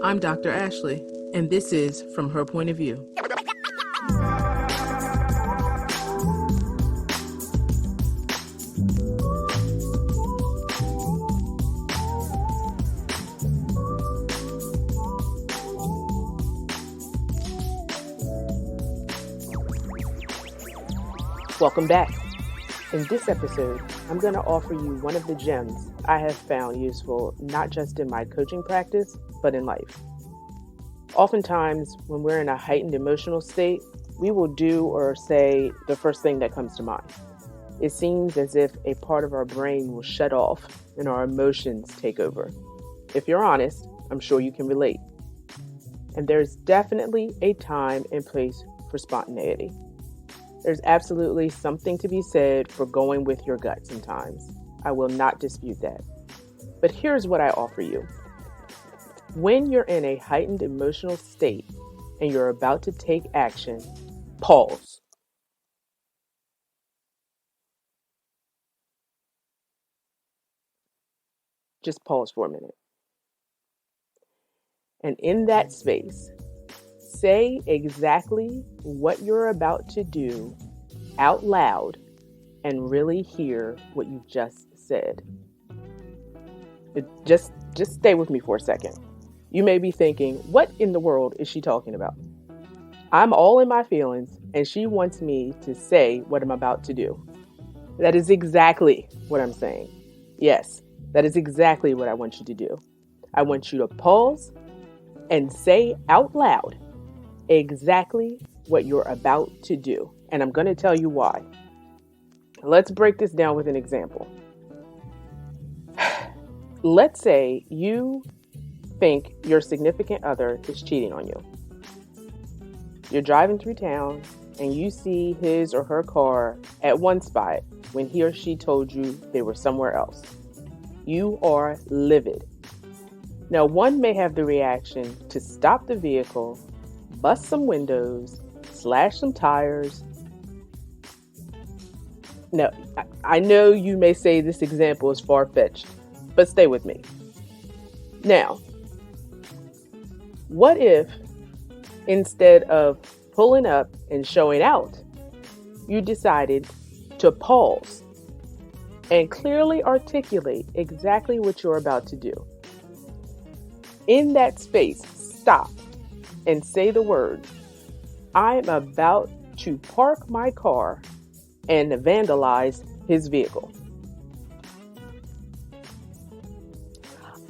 I'm Dr. Ashley, and this is From Her Point of View. Welcome back. In this episode, I'm going to offer you one of the gems I have found useful not just in my coaching practice, but in life. Oftentimes, when we're in a heightened emotional state, we will do or say the first thing that comes to mind. It seems as if a part of our brain will shut off and our emotions take over. If you're honest, I'm sure you can relate. And there's definitely a time and place for spontaneity. There's absolutely something to be said for going with your gut sometimes. I will not dispute that. But here's what I offer you. When you're in a heightened emotional state and you're about to take action, pause. Just pause for a minute. And in that space, say exactly what you're about to do out loud and really hear what you just said. Just stay with me for a second. You may be thinking, what in the world is she talking about? I'm all in my feelings and she wants me to say what I'm about to do. That is exactly what I'm saying. Yes, that is exactly what I want you to do. I want you to pause and say out loud exactly what you're about to do. And I'm going to tell you why. Let's break this down with an example. Let's say you think your significant other is cheating on you. You're driving through town and you see his or her car at one spot when he or she told you they were somewhere else. You are livid. Now, one may have the reaction to stop the vehicle, bust some windows, slash some tires. Now, I know you may say this example is far-fetched, but stay with me. Now, what if instead of pulling up and showing out, you decided to pause and clearly articulate exactly what you're about to do? In that space, stop and say the words, I'm about to park my car and vandalize his vehicle.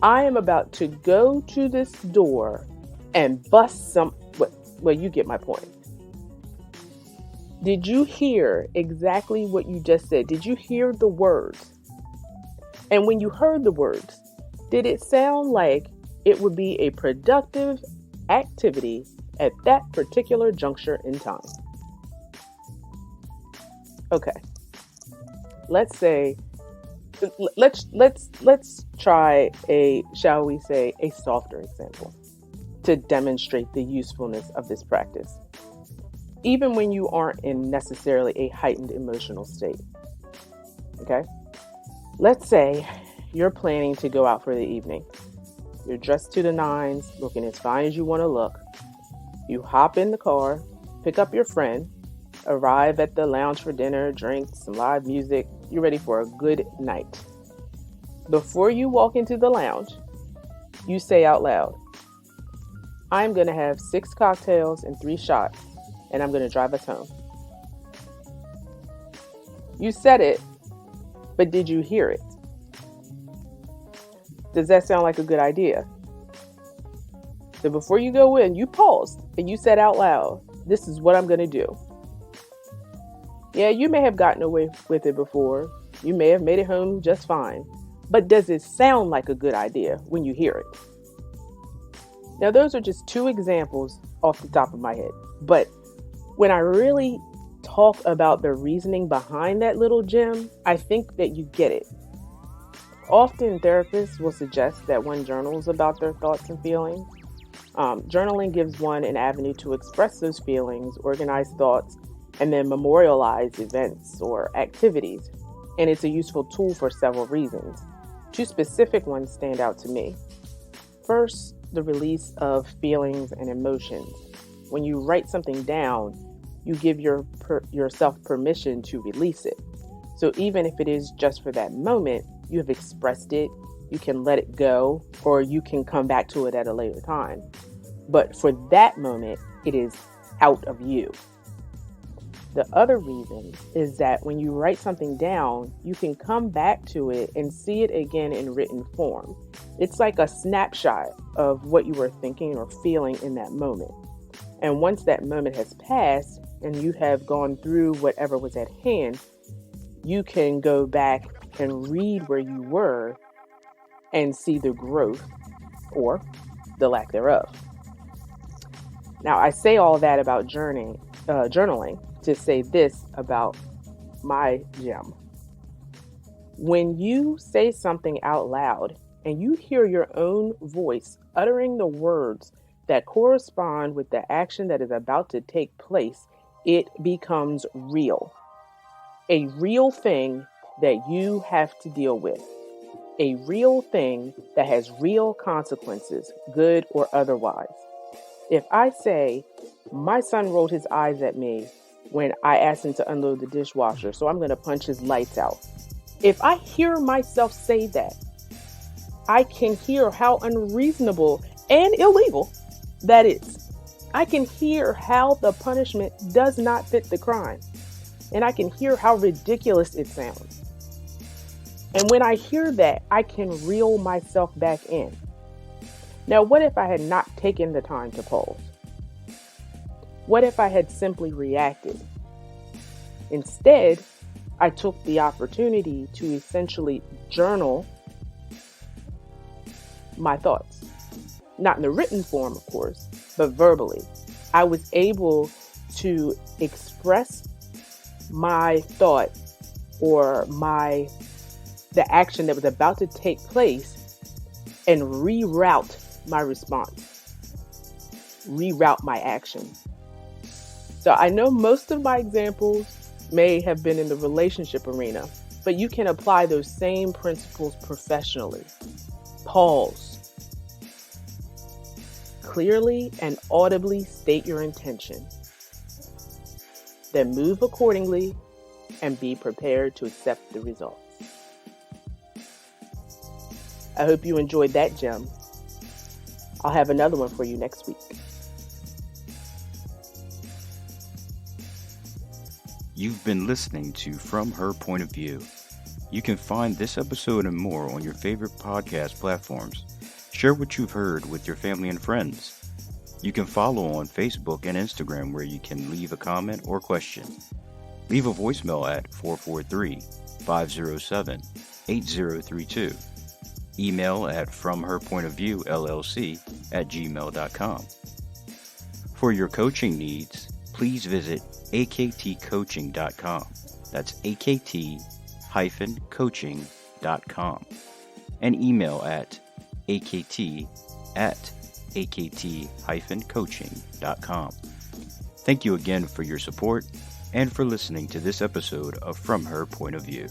I am about to go to this door and bust some, well, you get my point. Did you hear exactly what you just said? Did you hear the words? And when you heard the words, did it sound like it would be a productive activity at that particular juncture in time? Okay. Let's try shall we say, a softer example to demonstrate the usefulness of this practice, even when you aren't in necessarily a heightened emotional state. Okay? Let's say you're planning to go out for the evening. You're dressed to the nines, looking as fine as you want to look. You hop in the car, pick up your friend, arrive at the lounge for dinner, drinks, some live music. You're ready for a good night. Before you walk into the lounge, you say out loud, I'm going to have 6 cocktails and 3 shots, and I'm going to drive us home. You said it, but did you hear it? Does that sound like a good idea? So before you go in, you paused and you said out loud, this is what I'm going to do. Yeah, you may have gotten away with it before. You may have made it home just fine. But does it sound like a good idea when you hear it? Now, those are just 2 examples off the top of my head. But when I really talk about the reasoning behind that little gem, I think that you get it. Often therapists will suggest that one journals about their thoughts and feelings. Journaling gives one an avenue to express those feelings, organize thoughts, and then memorialize events or activities. And it's a useful tool for several reasons. 2 specific ones stand out to me. First, the release of feelings and emotions. When you write something down, you give yourself permission to release it. So even if it is just for that moment, you have expressed it, you can let it go, or you can come back to it at a later time. But for that moment, it is out of you. The other reason is that when you write something down, you can come back to it and see it again in written form. It's like a snapshot of what you were thinking or feeling in that moment. And once that moment has passed and you have gone through whatever was at hand, you can go back and read where you were and see the growth or the lack thereof. Now, I say all that about journaling to say this about my gem. When you say something out loud and you hear your own voice uttering the words that correspond with the action that is about to take place, it becomes real. A real thing that you have to deal with. A real thing that has real consequences, good or otherwise. If I say, my son rolled his eyes at me when I asked him to unload the dishwasher, so I'm going to punch his lights out. If I hear myself say that, I can hear how unreasonable and illegal that is. I can hear how the punishment does not fit the crime. And I can hear how ridiculous it sounds. And when I hear that, I can reel myself back in. Now, what if I had not taken the time to pause? What if I had simply reacted? Instead, I took the opportunity to essentially journal my thoughts. Not in the written form, of course, but verbally. I was able to express my thought or the action that was about to take place and reroute my response, reroute my action. So I know most of my examples may have been in the relationship arena, but you can apply those same principles professionally. Pause. Clearly and audibly state your intention. Then move accordingly and be prepared to accept the results. I hope you enjoyed that gem. I'll have another one for you next week. You've been listening to From Her Point of View. You can find this episode and more on your favorite podcast platforms. Share what you've heard with your family and friends. You can follow on Facebook and Instagram where you can leave a comment or question. Leave a voicemail at 443-507-8032. Email at fromherpointofviewllc@gmail.com. For your coaching needs, please visit aktcoaching.com. That's akt-coaching.com. And email at akt@akt-coaching.com. Thank you again for your support and for listening to this episode of From Her Point of View.